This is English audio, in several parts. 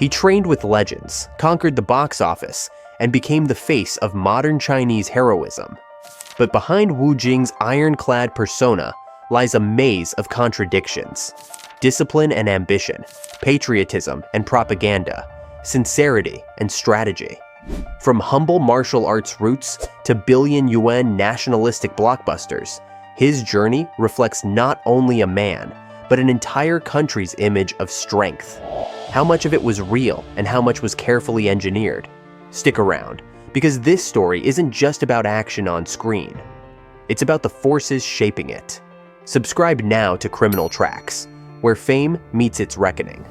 He trained with legends, conquered the box office, and became the face of modern Chinese heroism. But behind Wu Jing's ironclad persona lies a maze of contradictions: discipline and ambition, patriotism and propaganda, sincerity and strategy. From humble martial arts roots to billion-yuan nationalistic blockbusters, his journey reflects not only a man, but an entire country's image of strength. How much of it was real and how much was carefully engineered? Stick around, because this story isn't just about action on screen. It's about the forces shaping it. Subscribe now to Criminal Tracks, where fame meets its reckoning.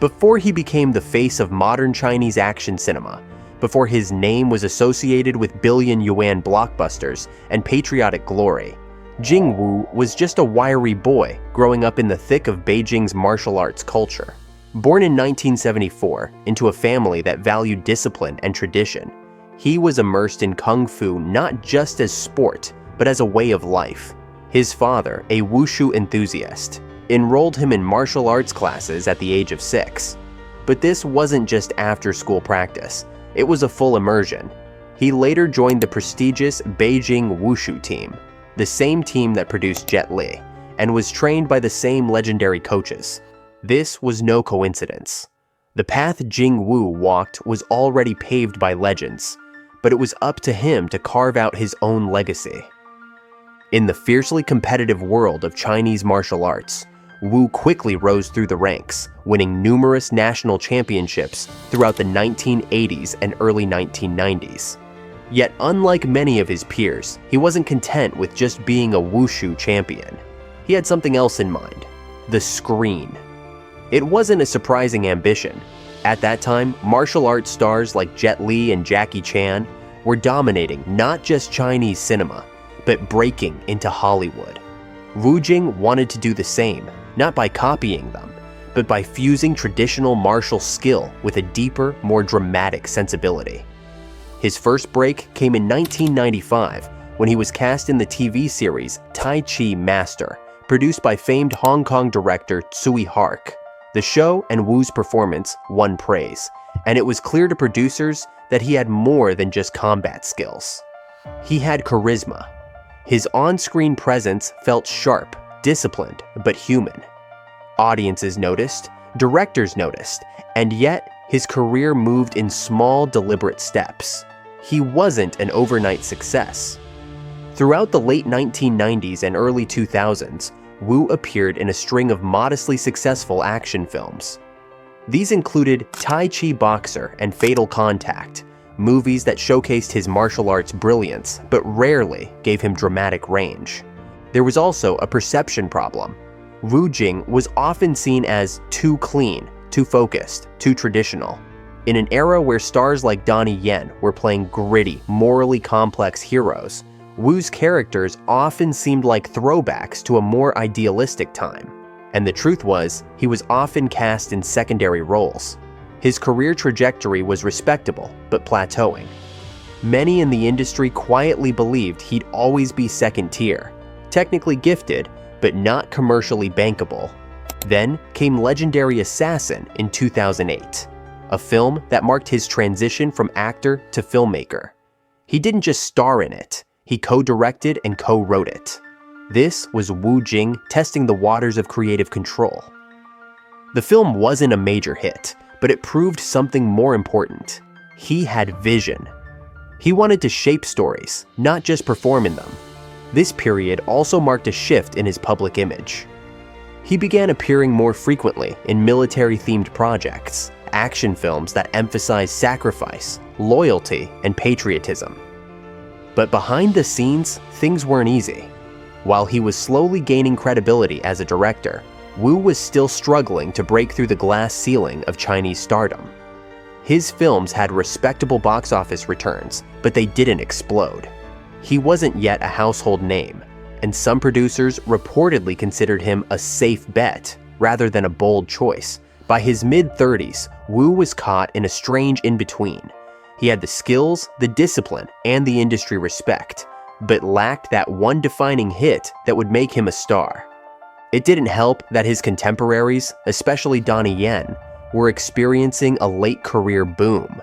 Before he became the face of modern Chinese action cinema, before his name was associated with billion-yuan blockbusters and patriotic glory, Jing Wu was just a wiry boy growing up in the thick of Beijing's martial arts culture. Born in 1974 into a family that valued discipline and tradition, he was immersed in kung fu not just as sport, but as a way of life. His father, a wushu enthusiast, enrolled him in martial arts classes at the age of 6. But this wasn't just after-school practice, it was a full immersion. He later joined the prestigious Beijing Wushu Team, the same team that produced Jet Li, and was trained by the same legendary coaches. This was no coincidence. The path Jing Wu walked was already paved by legends, but it was up to him to carve out his own legacy. In the fiercely competitive world of Chinese martial arts, Wu quickly rose through the ranks, winning numerous national championships throughout the 1980s and early 1990s. Yet unlike many of his peers, he wasn't content with just being a wushu champion. He had something else in mind: the screen. It wasn't a surprising ambition. At that time, martial arts stars like Jet Li and Jackie Chan were dominating not just Chinese cinema, but breaking into Hollywood. Wu Jing wanted to do the same, not by copying them, but by fusing traditional martial skill with a deeper, more dramatic sensibility. His first break came in 1995 when he was cast in the TV series Tai Chi Master, produced by famed Hong Kong director Tsui Hark. The show and Wu's performance won praise, and it was clear to producers that he had more than just combat skills. He had charisma. His on-screen presence felt sharp, disciplined, but human. Audiences noticed, directors noticed, and yet his career moved in small, deliberate steps. He wasn't an overnight success. Throughout the late 1990s and early 2000s, Wu appeared in a string of modestly successful action films. These included Tai Chi Boxer and Fatal Contact, movies that showcased his martial arts brilliance but rarely gave him dramatic range. There was also a perception problem. Wu Jing was often seen as too clean, too focused, too traditional. In an era where stars like Donnie Yen were playing gritty, morally complex heroes, Wu's characters often seemed like throwbacks to a more idealistic time. And the truth was, he was often cast in secondary roles. His career trajectory was respectable, but plateauing. Many in the industry quietly believed he'd always be second tier, technically gifted, but not commercially bankable. Then came legendary Assassin in 2008, a film that marked his transition from actor to filmmaker. He didn't just star in it, he co-directed and co-wrote it. This was Wu Jing testing the waters of creative control. The film wasn't a major hit, but it proved something more important. He had vision. He wanted to shape stories, not just perform in them. This period also marked a shift in his public image. He began appearing more frequently in military-themed projects, action films that emphasize sacrifice, loyalty, and patriotism. But behind the scenes, things weren't easy. While he was slowly gaining credibility as a director, Wu was still struggling to break through the glass ceiling of Chinese stardom. His films had respectable box office returns, but they didn't explode. He wasn't yet a household name, and some producers reportedly considered him a safe bet rather than a bold choice. By his mid-30s, Wu was caught in a strange in-between. He had the skills, the discipline, and the industry respect, but lacked that one defining hit that would make him a star. It didn't help that his contemporaries, especially Donnie Yen, were experiencing a late career boom.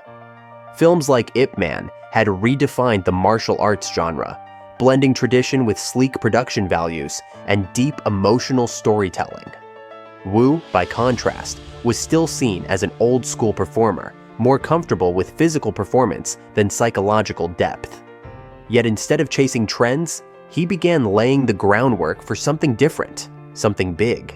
Films like Ip Man had redefined the martial arts genre, blending tradition with sleek production values and deep emotional storytelling. Wu, by contrast, was still seen as an old-school performer, more comfortable with physical performance than psychological depth. Yet instead of chasing trends, he began laying the groundwork for something different, something big.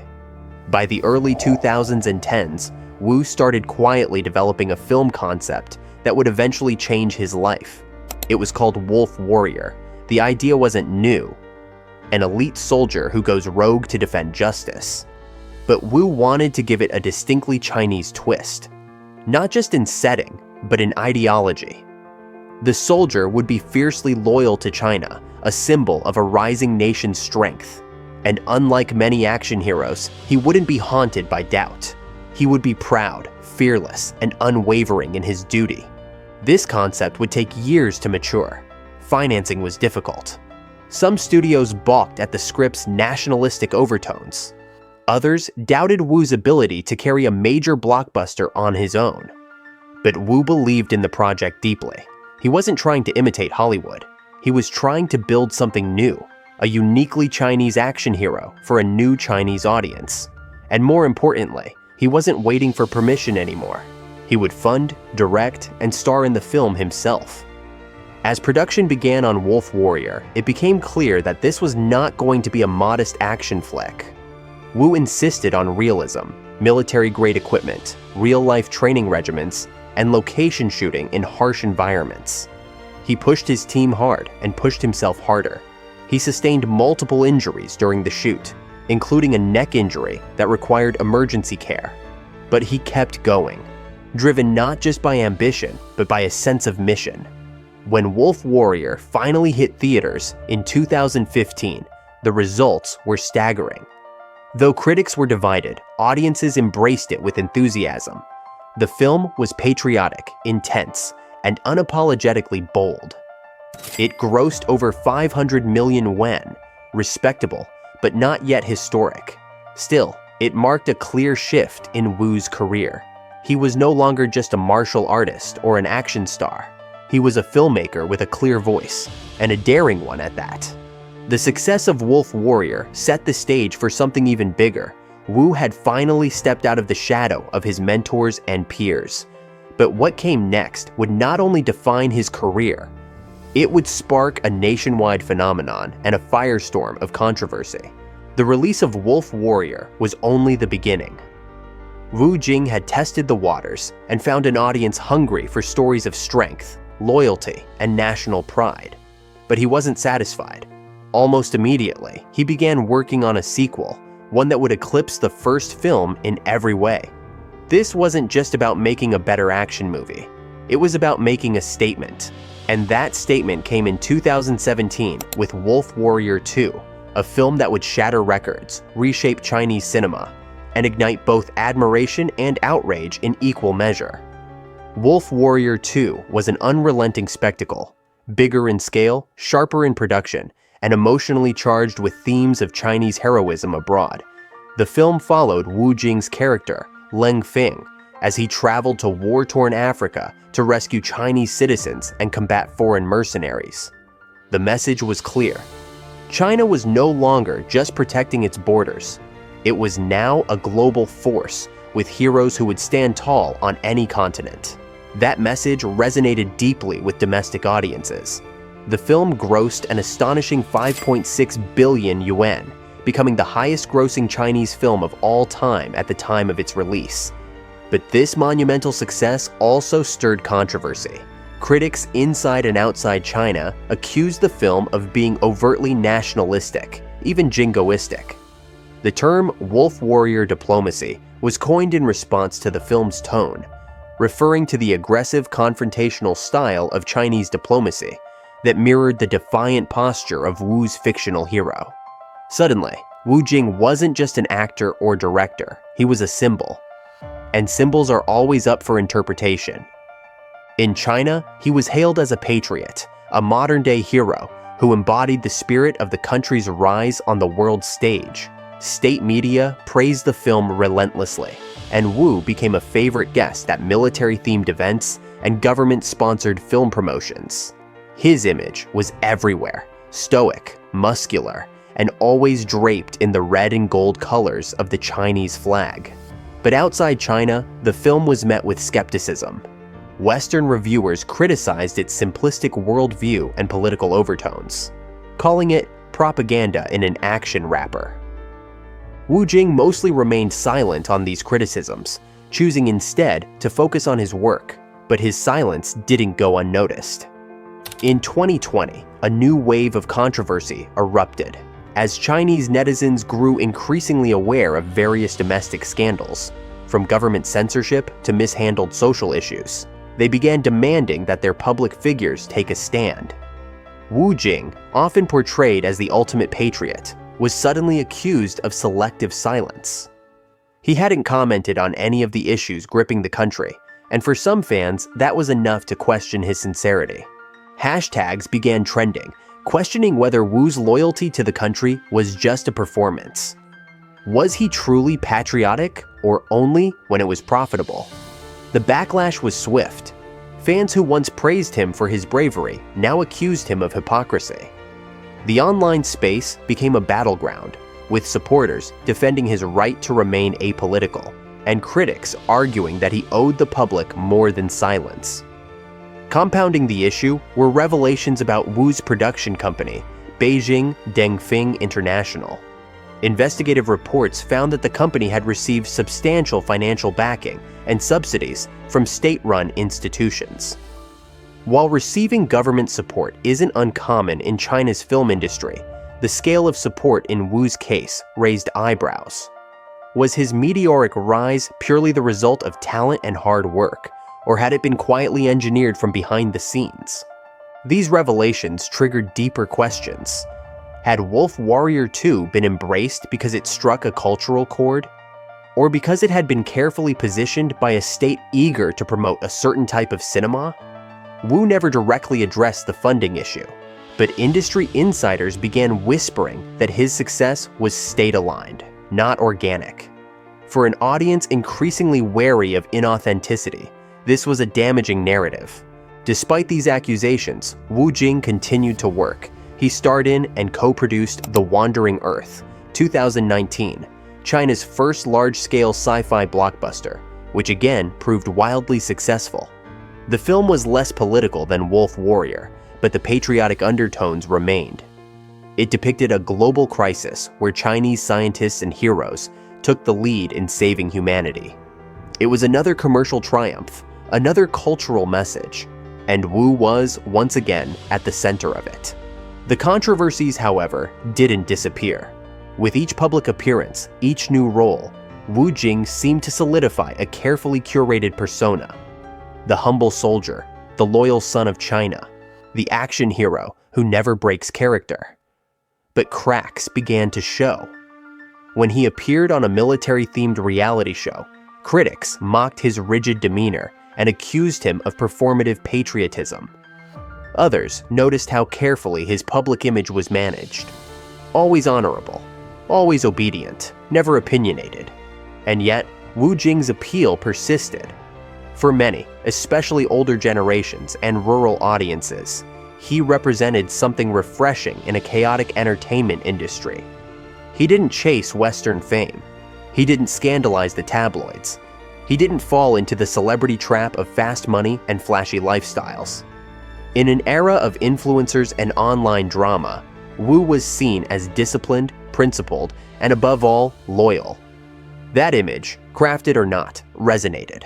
By the early 2000s and 10s, Wu started quietly developing a film concept that would eventually change his life. It was called Wolf Warrior. The idea wasn't new, an elite soldier who goes rogue to defend justice. But Wu wanted to give it a distinctly Chinese twist, not just in setting, but in ideology. The soldier would be fiercely loyal to China, a symbol of a rising nation's strength. And unlike many action heroes, he wouldn't be haunted by doubt. He would be proud, fearless, and unwavering in his duty. This concept would take years to mature. Financing was difficult. Some studios balked at the script's nationalistic overtones. Others doubted Wu's ability to carry a major blockbuster on his own. But Wu believed in the project deeply. He wasn't trying to imitate Hollywood. He was trying to build something new, a uniquely Chinese action hero for a new Chinese audience. And more importantly, he wasn't waiting for permission anymore. He would fund, direct, and star in the film himself. As production began on Wolf Warrior, it became clear that this was not going to be a modest action flick. Wu insisted on realism, military-grade equipment, real-life training regimens, and location shooting in harsh environments. He pushed his team hard and pushed himself harder. He sustained multiple injuries during the shoot, including a neck injury that required emergency care. But he kept going, driven not just by ambition, but by a sense of mission. When Wolf Warrior finally hit theaters in 2015, the results were staggering. Though critics were divided, audiences embraced it with enthusiasm. The film was patriotic, intense, and unapologetically bold. It grossed over 500 million yuan, respectable, but not yet historic. Still, it marked a clear shift in Wu's career. He was no longer just a martial artist or an action star. He was a filmmaker with a clear voice, and a daring one at that. The success of Wolf Warrior set the stage for something even bigger. Wu had finally stepped out of the shadow of his mentors and peers. But what came next would not only define his career, it would spark a nationwide phenomenon and a firestorm of controversy. The release of Wolf Warrior was only the beginning. Wu Jing had tested the waters and found an audience hungry for stories of strength, loyalty, and national pride. But he wasn't satisfied. Almost immediately, he began working on a sequel, one that would eclipse the first film in every way. This wasn't just about making a better action movie. It was about making a statement. And that statement came in 2017 with Wolf Warrior 2, a film that would shatter records, reshape Chinese cinema, and ignite both admiration and outrage in equal measure. Wolf Warrior 2 was an unrelenting spectacle, bigger in scale, sharper in production, and emotionally charged with themes of Chinese heroism abroad. The film followed Wu Jing's character, Leng Feng, as he traveled to war-torn Africa to rescue Chinese citizens and combat foreign mercenaries. The message was clear. China was no longer just protecting its borders. It was now a global force with heroes who would stand tall on any continent. That message resonated deeply with domestic audiences. The film grossed an astonishing 5.6 billion yuan, becoming the highest-grossing Chinese film of all time at the time of its release. But this monumental success also stirred controversy. Critics inside and outside China accused the film of being overtly nationalistic, even jingoistic. The term Wolf Warrior diplomacy was coined in response to the film's tone, referring to the aggressive confrontational style of Chinese diplomacy that mirrored the defiant posture of Wu's fictional hero. Suddenly, Wu Jing wasn't just an actor or director, he was a symbol. And symbols are always up for interpretation. In China, he was hailed as a patriot, a modern-day hero who embodied the spirit of the country's rise on the world stage. State media praised the film relentlessly, and Wu became a favorite guest at military-themed events and government-sponsored film promotions. His image was everywhere, stoic, muscular, and always draped in the red and gold colors of the Chinese flag. But outside China, the film was met with skepticism. Western reviewers criticized its simplistic worldview and political overtones, calling it propaganda in an action wrapper. Wu Jing mostly remained silent on these criticisms, choosing instead to focus on his work, but his silence didn't go unnoticed. In 2020, a new wave of controversy erupted, as Chinese netizens grew increasingly aware of various domestic scandals. From government censorship to mishandled social issues, they began demanding that their public figures take a stand. Wu Jing, often portrayed as the ultimate patriot, was suddenly accused of selective silence. He hadn't commented on any of the issues gripping the country, and for some fans, that was enough to question his sincerity. Hashtags began trending, questioning whether Wu's loyalty to the country was just a performance. Was he truly patriotic, or only when it was profitable? The backlash was swift. Fans who once praised him for his bravery now accused him of hypocrisy. The online space became a battleground, with supporters defending his right to remain apolitical, and critics arguing that he owed the public more than silence. Compounding the issue were revelations about Wu's production company, Beijing Dengfeng International. Investigative reports found that the company had received substantial financial backing and subsidies from state-run institutions. While receiving government support isn't uncommon in China's film industry, the scale of support in Wu's case raised eyebrows. Was his meteoric rise purely the result of talent and hard work, or had it been quietly engineered from behind the scenes? These revelations triggered deeper questions. Had Wolf Warrior 2 been embraced because it struck a cultural chord? Or because it had been carefully positioned by a state eager to promote a certain type of cinema? Wu never directly addressed the funding issue, but industry insiders began whispering that his success was state-aligned, not organic. For an audience increasingly wary of inauthenticity, this was a damaging narrative. Despite these accusations, Wu Jing continued to work. He starred in and co-produced The Wandering Earth, 2019, China's first large-scale sci-fi blockbuster, which again proved wildly successful. The film was less political than Wolf Warrior, but the patriotic undertones remained. It depicted a global crisis where Chinese scientists and heroes took the lead in saving humanity. It was another commercial triumph, another cultural message, and Wu was, once again, at the center of it. The controversies, however, didn't disappear. With each public appearance, each new role, Wu Jing seemed to solidify a carefully curated persona. The humble soldier, the loyal son of China, the action hero who never breaks character. But cracks began to show. When he appeared on a military-themed reality show, critics mocked his rigid demeanor and accused him of performative patriotism. Others noticed how carefully his public image was managed. Always honorable, always obedient, never opinionated. And yet, Wu Jing's appeal persisted. For many, especially older generations and rural audiences, he represented something refreshing in a chaotic entertainment industry. He didn't chase Western fame. He didn't scandalize the tabloids. He didn't fall into the celebrity trap of fast money and flashy lifestyles. In an era of influencers and online drama, Wu was seen as disciplined, principled, and above all, loyal. That image, crafted or not, resonated.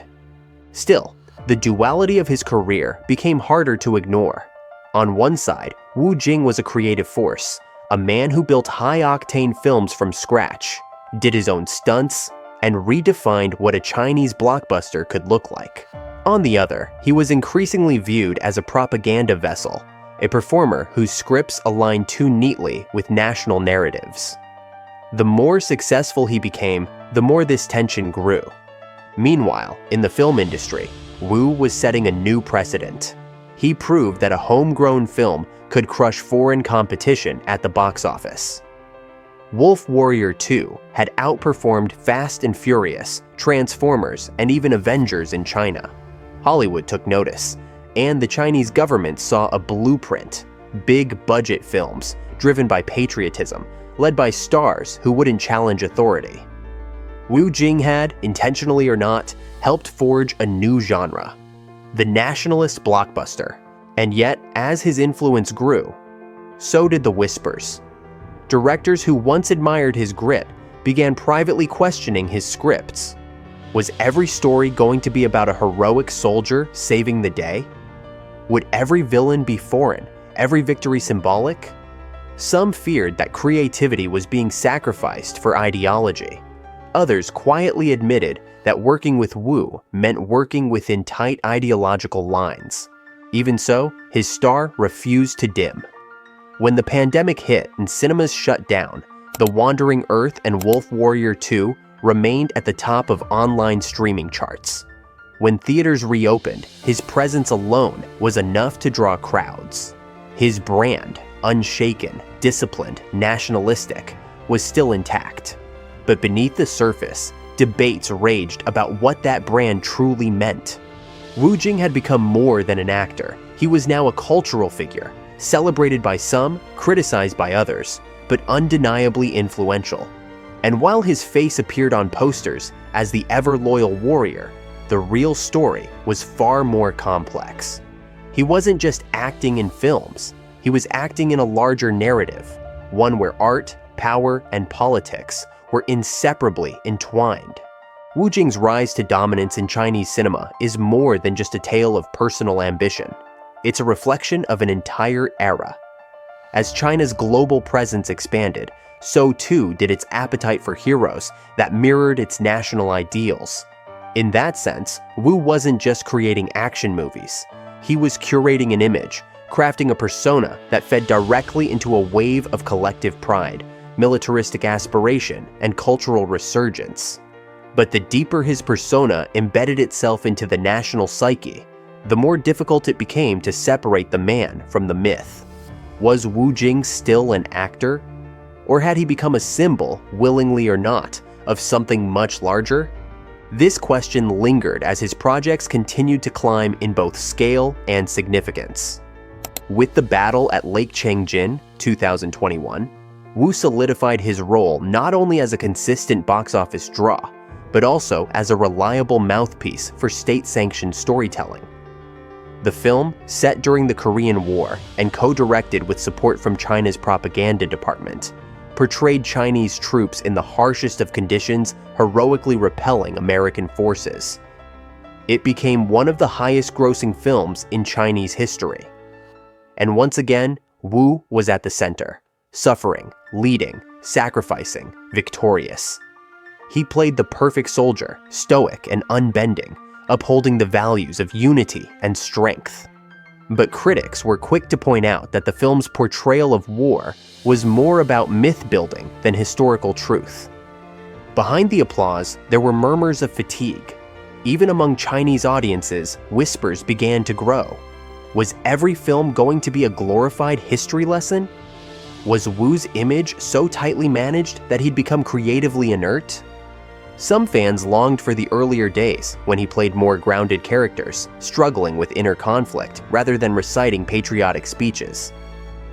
Still, the duality of his career became harder to ignore. On one side, Wu Jing was a creative force, a man who built high-octane films from scratch, did his own stunts, and redefined what a Chinese blockbuster could look like. On the other, he was increasingly viewed as a propaganda vessel, a performer whose scripts aligned too neatly with national narratives. The more successful he became, the more this tension grew. Meanwhile, in the film industry, Wu was setting a new precedent. He proved that a homegrown film could crush foreign competition at the box office. Wolf Warrior 2 had outperformed Fast and Furious, Transformers, and even Avengers in China. Hollywood took notice, and the Chinese government saw a blueprint: big-budget films driven by patriotism, led by stars who wouldn't challenge authority. Wu Jing had, intentionally or not, helped forge a new genre: the nationalist blockbuster. And yet, as his influence grew, so did the whispers. Directors who once admired his grit began privately questioning his scripts. Was every story going to be about a heroic soldier saving the day? Would every villain be foreign, every victory symbolic? Some feared that creativity was being sacrificed for ideology. Others quietly admitted that working with Wu meant working within tight ideological lines. Even so, his star refused to dim. When the pandemic hit and cinemas shut down, The Wandering Earth and Wolf Warrior 2 remained at the top of online streaming charts. When theaters reopened, his presence alone was enough to draw crowds. His brand, unshaken, disciplined, nationalistic, was still intact. But beneath the surface, debates raged about what that brand truly meant. Wu Jing had become more than an actor. He was now a cultural figure, celebrated by some, criticized by others, but undeniably influential. And while his face appeared on posters as the ever-loyal warrior, the real story was far more complex. He wasn't just acting in films, he was acting in a larger narrative, one where art, power, and politics were inseparably entwined. Wu Jing's rise to dominance in Chinese cinema is more than just a tale of personal ambition. It's a reflection of an entire era. As China's global presence expanded, so too did its appetite for heroes that mirrored its national ideals. In that sense, Wu wasn't just creating action movies. He was curating an image, crafting a persona that fed directly into a wave of collective pride, militaristic aspiration, and cultural resurgence. But the deeper his persona embedded itself into the national psyche, the more difficult it became to separate the man from the myth. Was Wu Jing still an actor? Or had he become a symbol, willingly or not, of something much larger? This question lingered as his projects continued to climb in both scale and significance. With the battle at Lake Changjin, 2021, Wu solidified his role not only as a consistent box office draw, but also as a reliable mouthpiece for state-sanctioned storytelling. The film, set during the Korean War and co-directed with support from China's propaganda department, portrayed Chinese troops in the harshest of conditions heroically repelling American forces. It became one of the highest-grossing films in Chinese history. And once again, Wu was at the center, suffering, leading, sacrificing, victorious. He played the perfect soldier, stoic and unbending, upholding the values of unity and strength. But critics were quick to point out that the film's portrayal of war was more about myth-building than historical truth. Behind the applause, there were murmurs of fatigue. Even among Chinese audiences, whispers began to grow. Was every film going to be a glorified history lesson? Was Wu's image so tightly managed that he'd become creatively inert? Some fans longed for the earlier days when he played more grounded characters, struggling with inner conflict rather than reciting patriotic speeches.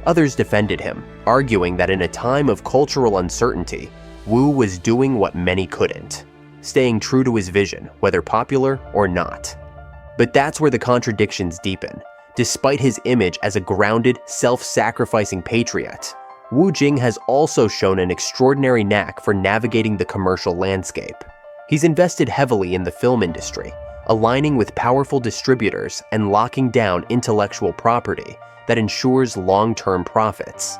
Others defended him, arguing that in a time of cultural uncertainty, Wu was doing what many couldn't, staying true to his vision, whether popular or not. But that's where the contradictions deepen. Despite his image as a grounded, self-sacrificing patriot, Wu Jing has also shown an extraordinary knack for navigating the commercial landscape. He's invested heavily in the film industry, aligning with powerful distributors and locking down intellectual property that ensures long-term profits.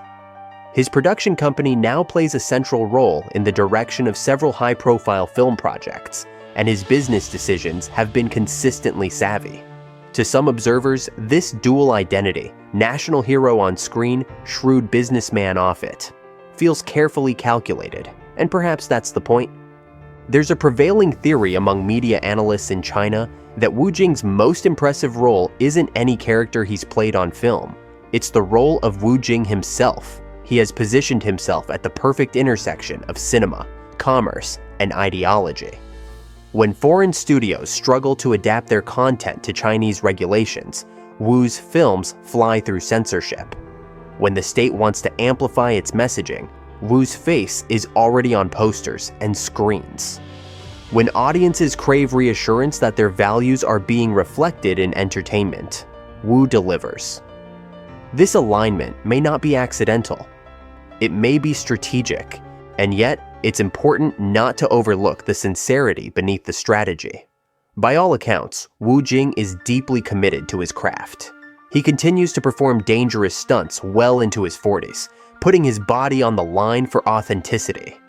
His production company now plays a central role in the direction of several high-profile film projects, and his business decisions have been consistently savvy. To some observers, this dual identity, national hero on screen, shrewd businessman off it, feels carefully calculated, and perhaps that's the point. There's a prevailing theory among media analysts in China that Wu Jing's most impressive role isn't any character he's played on film. It's the role of Wu Jing himself. he has positioned himself at the perfect intersection of cinema, commerce, and ideology. When foreign studios struggle to adapt their content to Chinese regulations, Wu's films fly through censorship. When the state wants to amplify its messaging, Wu's face is already on posters and screens. When audiences crave reassurance that their values are being reflected in entertainment, Wu delivers. This alignment may not be accidental. It may be strategic, and yet it's important not to overlook the sincerity beneath the strategy. By all accounts, Wu Jing is deeply committed to his craft. He continues to perform dangerous stunts well into his 40s, putting his body on the line for authenticity.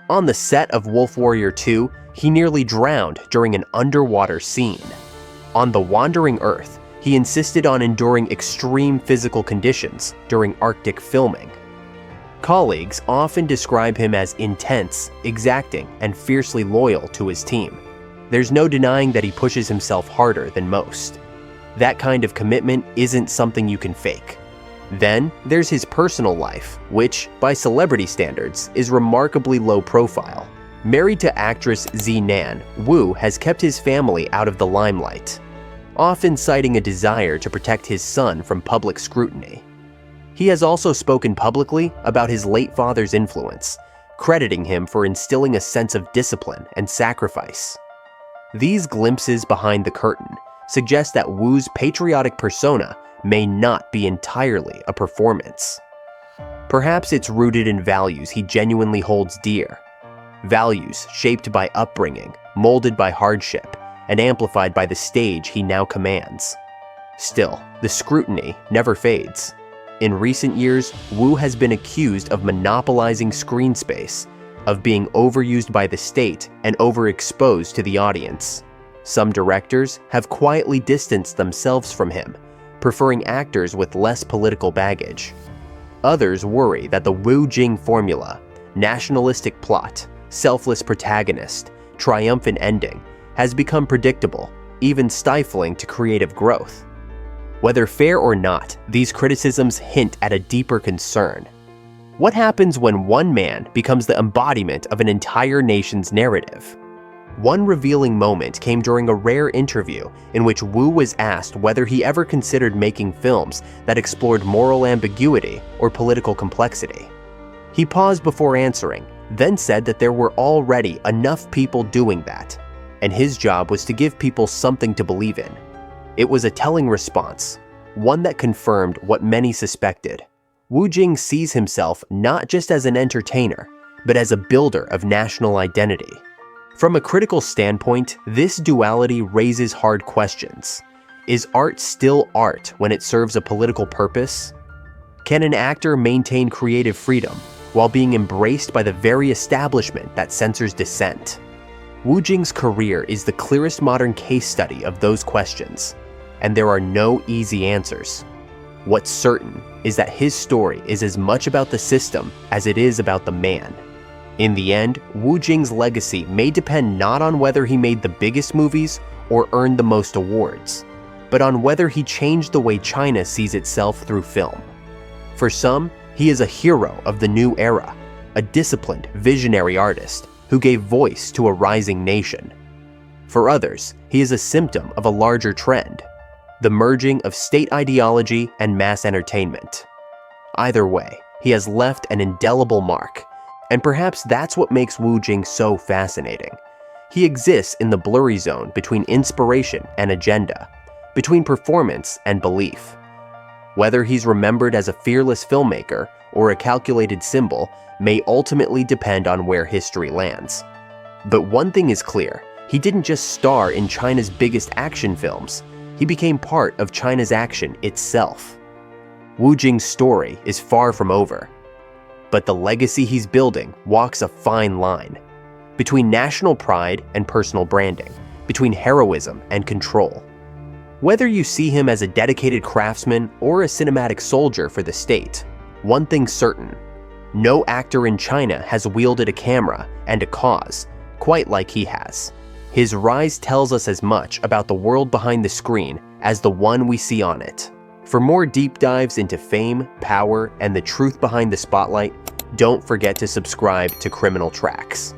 On the set of Wolf Warrior 2, he nearly drowned during an underwater scene. On The Wandering Earth, he insisted on enduring extreme physical conditions during Arctic filming. Colleagues often describe him as intense, exacting, and fiercely loyal to his team. There's no denying that he pushes himself harder than most. That kind of commitment isn't something you can fake. Then, there's his personal life, which, by celebrity standards, is remarkably low profile. Married to actress Zinan, Wu has kept his family out of the limelight, often citing a desire to protect his son from public scrutiny. He has also spoken publicly about his late father's influence, crediting him for instilling a sense of discipline and sacrifice. These glimpses behind the curtain suggest that Wu's patriotic persona may not be entirely a performance. Perhaps it's rooted in values he genuinely holds dear. Values shaped by upbringing, molded by hardship, and amplified by the stage he now commands. Still, the scrutiny never fades. In recent years, Wu has been accused of monopolizing screen space, of being overused by the state and overexposed to the audience. Some directors have quietly distanced themselves from him, preferring actors with less political baggage. Others worry that the Wu Jing formula, nationalistic plot, selfless protagonist, triumphant ending, has become predictable, even stifling to creative growth. Whether fair or not, these criticisms hint at a deeper concern. What happens when one man becomes the embodiment of an entire nation's narrative? One revealing moment came during a rare interview in which Wu was asked whether he ever considered making films that explored moral ambiguity or political complexity. He paused before answering, then said that there were already enough people doing that, and his job was to give people something to believe in. It was a telling response, one that confirmed what many suspected. Wu Jing sees himself not just as an entertainer, but as a builder of national identity. From a critical standpoint, this duality raises hard questions. Is art still art when it serves a political purpose? Can an actor maintain creative freedom while being embraced by the very establishment that censors dissent? Wu Jing's career is the clearest modern case study of those questions, and there are no easy answers. What's certain is that his story is as much about the system as it is about the man. In the end, Wu Jing's legacy may depend not on whether he made the biggest movies or earned the most awards, but on whether he changed the way China sees itself through film. For some, he is a hero of the new era, a disciplined, visionary artist who gave voice to a rising nation. For others, he is a symptom of a larger trend, the merging of state ideology and mass entertainment. Either way, he has left an indelible mark, and perhaps that's what makes Wu Jing so fascinating. He exists in the blurry zone between inspiration and agenda, between performance and belief. Whether he's remembered as a fearless filmmaker or a calculated symbol may ultimately depend on where history lands. But one thing is clear, he didn't just star in China's biggest action films, he became part of China's action itself. Wu Jing's story is far from over, but the legacy he's building walks a fine line between national pride and personal branding, between heroism and control. Whether you see him as a dedicated craftsman or a cinematic soldier for the state, one thing's certain: no actor in China has wielded a camera and a cause quite like he has. His rise tells us as much about the world behind the screen as the one we see on it. For more deep dives into fame, power, and the truth behind the spotlight, don't forget to subscribe to Criminal Tracks.